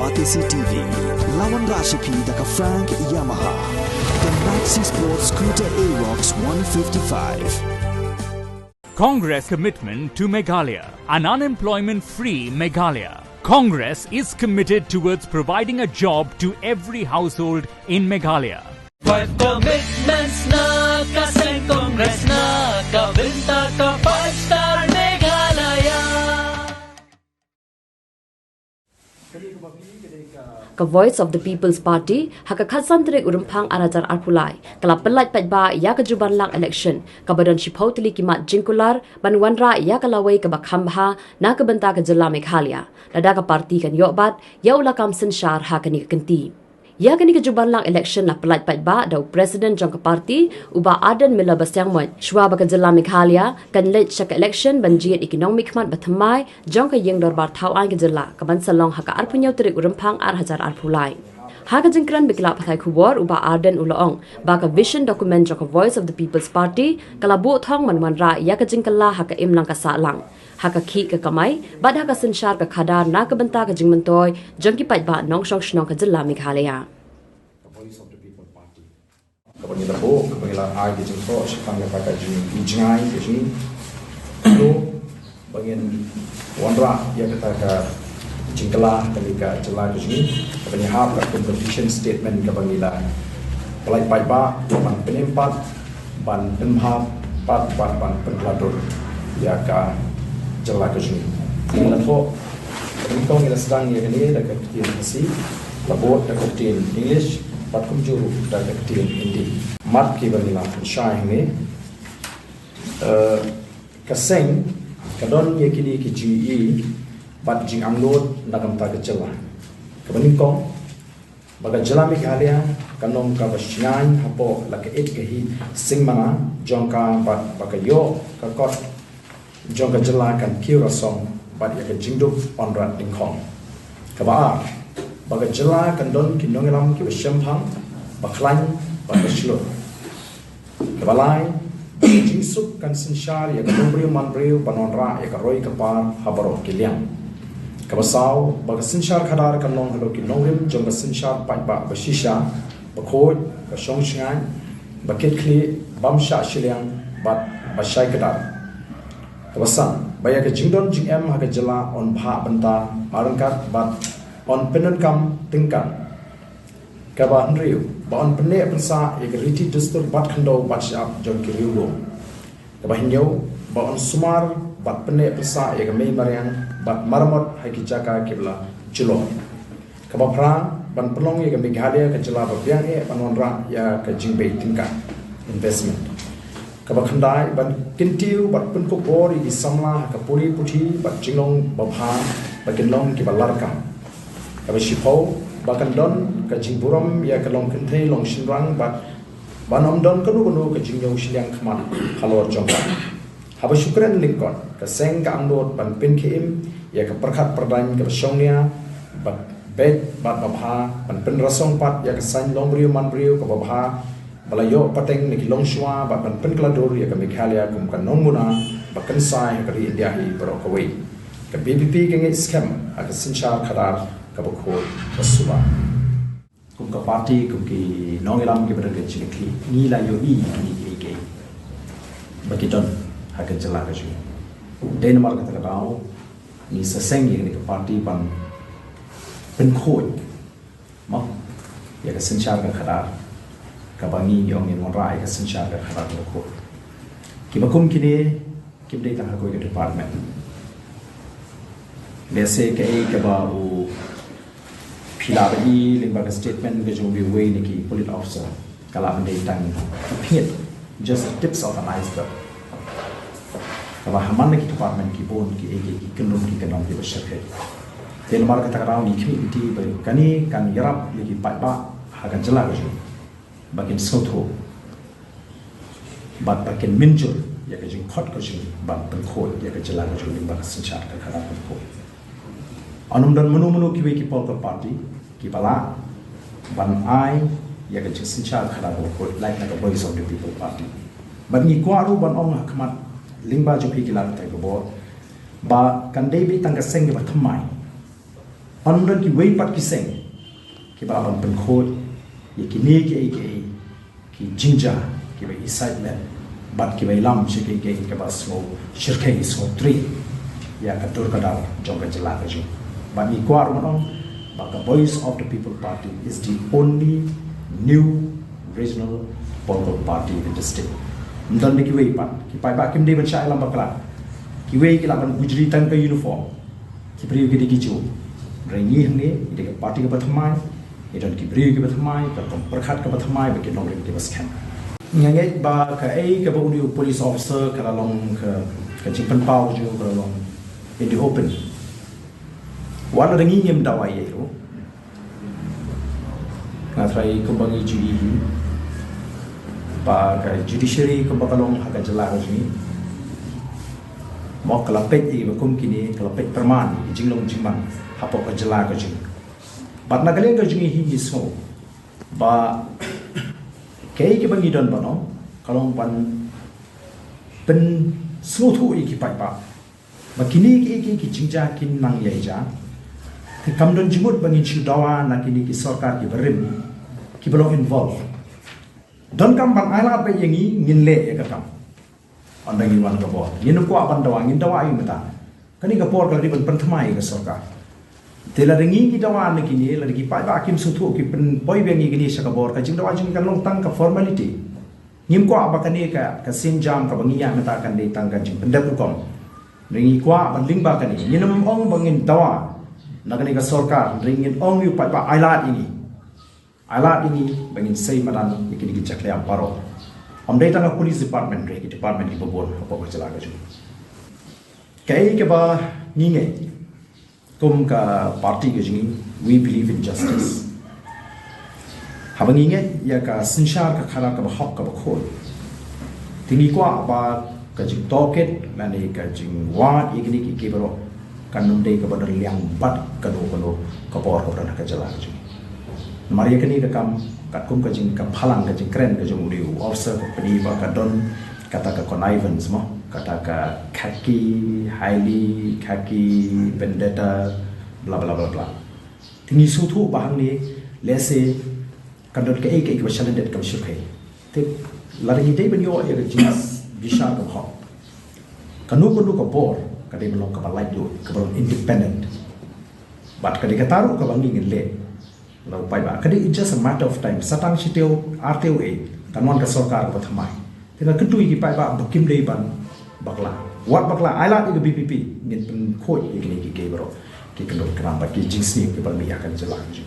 Batisi TV, Lawan Rashipi Daka Frank Yamaha, the Maxi Sports Scooter Aerox 155. Congress commitment to Meghalaya, an unemployment-free Meghalaya. Congress is committed towards providing a job to every household in Meghalaya. 5 commitments na kasing Congress na kabinta ka 5-star Meghalaya. Ka Voice of the People's Party haka khasantrik urumpang arajar arpulai kala pelat patba ya ka juban lang election ka badan shiphautli kimat jingkular banwanra ya kalawai ka bakhambha na ka banta ka jilla Meghalaya lada ka parti kan yobat ya ulakam senshar ha kani kenti ya kani ka juban lang election na pelat patba daw president jong ka parti uba Aden Miller Basyangmot shwa ba ka jilla Meghalaya kan let shaka election banjiat economic mat bathamai jong ka yeng dorbar thawan ka jilla ka bansalong haka arpunyaw trik urumpang arhajar arpulai Haka jengkran bikla pathai kubor uba Aden ulaong baka vision document jong ka Voice of the People's Party kala bu thong manwanra ya ka jengkala haka imlang ka salang haka ki ka kamai bad haka senshar ka khadar na ka banta ka jingmantoy jong ki patba nong shok shnong ka jilla Meghalaya Voice of the People Party. Kapag nilabo, kapag nila ay di jengko, siya nga pakai jingay, jing, itu bagian wanra ya kata ka jingkala ketika celah jing, kapag nihap ka competition statement kapag nila pelai paiba, ban penempat, ban penhap, ban penkladur ya ka celah jing. Nila to, kapag kau nila sedang ya kini dekat ketian nasi, labot dekat ketian English. Pat kumjuru dah ketil Hindi. Mat ki banila syah ni. Kaseng kadon ye kini ki GE bat jing anglot nagam ta kecela. Kabaning kong baga jala Meghalaya kanong ka basyan hapo laka it kahi sing mana jongka bat baga yo ka kot jongka jala kan kiura song bat ya ka jingduk onrat dingkong. Kaba baga jela kandon kinongelam ki besyampang baklan bakashlo kabalai jingsuk kan senshar ya kanombriu manbriu panonra ya karoi kapar habaro kiliang kabasau baga senshar khadar kanong halo kinongrim jong senshar paiba bashisha bakhoi ka shongshngan bakit kli bamsha shiliang bat bashai kadar kabasang baya ka jingdon jingm ha ka jela on bha banta marangkat bat on penenkam tingkan kaba henriu ba on pene pensa egriti dustur bat khando bat syap jon kiriulo kaba hinyau ba on sumar bat pene pensa egme mariang bat marmot hakijaka kibla chulo kaba pra ban pelong ye Meghalaya ka jela ba biang e panonra ya ka jingbe tingkan investment kaba khandai ban kintiu bat penko bori di samla ka puri puthi bat jinglong babha ba kinlong ki balarkam kami sipau bahkan don ke jingburam ya ke long kentei long shinrang bat banom don kanu ke jingyong shiliang khaman khalor jongka haba syukran Lincoln ke seng ka anglot ban pin kim ya ke perkhat perdan ke syongnia bat bet bat babha ban pin rasong pat ya ke sain long briu man briu ke babha balayo pateng ni long shwa bat ban pin kladur ya ke Meghalaya kum kan nongmuna bakan sai ke India hi barokawai ke BBP ke scam ak senchar khadar kabukho basuba kum ka party kum ki nongilam ki berage chikli ni la yo i ni ke bakiton hakan jala ka ju Denmark ka takao ni sa seng ni ka party ban pen khoi ma ya ka senchar ka khadar ka bangi yong ni rai ka senchar ka khadar ko ki bakum ki ne ki de ta ko department lese ke e ka ba u Pilari limbaga statement ke jumbi way niki police officer kala ande tang pit just tips of an iceberg kala haman niki department ki bon ki ege ki kendom ki kendom ki besyakhe ten mar kata karau ni kimi ti ba kani kan yarap liki paiba hagan jela ke bakin sotho bat bakin minjul ya ke jing khot ko jing bat penkhoi ya ke jela ke limbaga senchar ka khara ko anum dan menu-menu kiwe ki pol party ki pala ban ai ya ke senchar khara ko like na Voice of the People Party ban ni kwaru ban ong hakmat lingba jo ki la ta ko bo ba kan dei bi tang ka seng ba thamai Andon ki wei pat ki seng ki ba ban pen khot ye ki ne ki jinja ki ba excitement bat ki ba lam che ki ba so shirkai so tri ya ka tur ka dal jong ka jela ka ju ba ni kwar mon ba ka Voice of the People Party is the only new regional political party in the state. Ndon ki wei pat ki pai ba kim de ban sha lam bakla ki wei ki la ban gujri tan ka uniform ki priu ki ki chu rengi hne ide ka party ka pathamai idon ki priu ki pathamai ka kom prakhat ka pathamai ba ki nong ki bas khan ngai ba ka ka ba uni police officer ka long ka chimpan pau ju ka long in the open wala rengi ngem dawa ye ro ka trai ko bangi ji ba ka judiciary ko ba kalong ha ka jala ka ji mo kala pet i ba kum kini kala pet perman jinglong jingman hapo ka jala ka ji bat na kalen ka ji hi so ba kei ki bangi don ba no kalong pan pen thu i ki pai ba ba kini ki jingja kin nang ye ja ki kam don jimut bangi chu dawa na kini ki sarkar ki berim ki belong involve don kam ban ala pe yengi ngin le e ka kam anda ngi wan ka bo yin ko apan dawa ngin dawa ai mata kani ka por ka ri ban thamai ka sarkar tela ringi ki dawa na kini la ki pai ba kim su thu ki pen poi bengi kini sa ka bor ka jing dawa jing kan long tang ka formality ngim ko aba kani ka sin jam ka bangi ya mata kan de tang kan jing pendap ko ringi ko ban ling ba kani yinam ong bangin dawa na kani ka sarkar ringin ong yu pai ba ailat ini bangin sei malan ikini ki chakle amparo amdai tanga police department re ki department ki bobor apa ko chala ga ju kai ke ba ni nge kum ka party ke jing we believe in justice habangi nge ya ka sinshar ka khara ka hak ka khol tini ko ba ka jing toket mane ka jing wa ikini ki baro kanum dei ka badal liang bat ka do ka por ko ka jala ga ju Maria kini ka kam kat kum ka jing ka phalang ka jing kren ka jung riu officer ka pani ba ka don kata ka connivance mo kata ka khaki highly khaki vendetta bla bla bla bla tini su thu bahang ni lese ka don ka ek ba shalan det ka shur khai te la ri dei ban yo ya ka jing bisha ka ho kanu ka bor ka dei belong ka ba like do ka belong independent but ka dei ka taru ka bangi ngin le lau pai ba kadi it's just a matter of time satang siteu arteu e kanwan ka sarkar ba thamai tina ketui ki pai ba bakim dei ban bakla wat bakla aila ki BPP ngin pen khoi ki ke bro ki kendo kram ba ki jingsni ki ban mi akan jelang ji